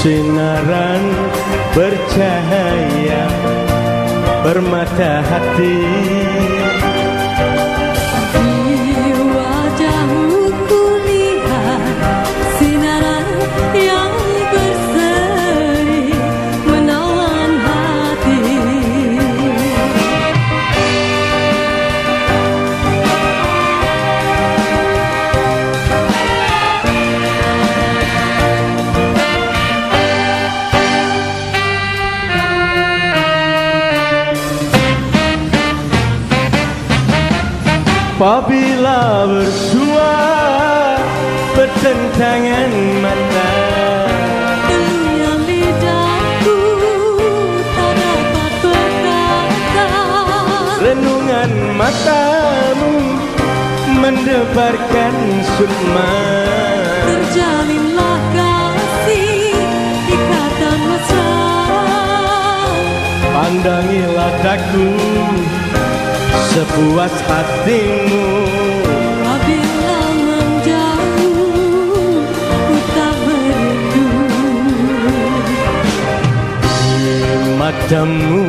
sinaran bercahaya bermata hati. Di wajahmu kulihat sinaran yang berseri menawan hati. Apabila bersua bertentangan mata, Keluhnya lidahku tak dapat berkata. renungan matamu mendebarkan sukma. Terjalinlah kasih ikatan mesra. Pandangilah daku sepuas hatimu. Apabila menjauh ku tak merindu. Di matamu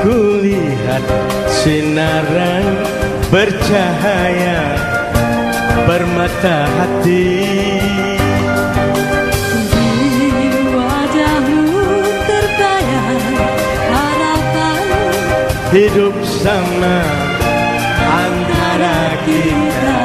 kulihat sinaran bercahaya bermata hati. Di wajahmu terbayang harapan Hidup sama antara kita.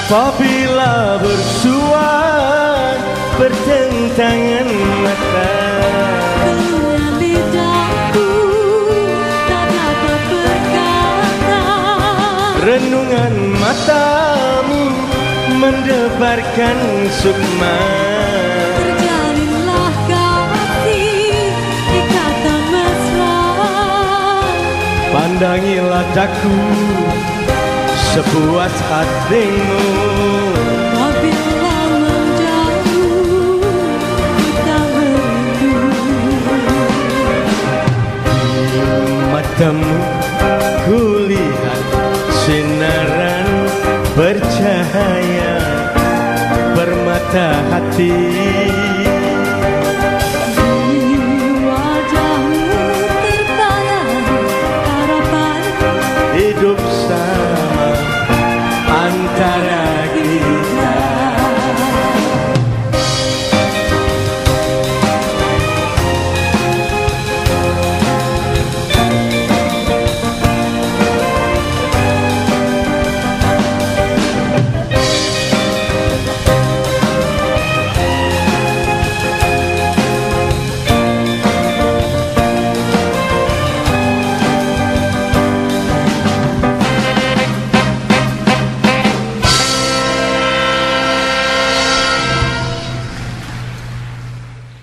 Apabila bersua bertentangan mata, Keluhnya lidahku tak dapat berkata. renungan matamu mendebarkan sukma. Terjalinlah kasih ikatan mesra. Pandangilah daku sepuas hatimu. Apabila menjauh ku tak merindu. Matamu kulihat sinaran bercahaya bermata hati.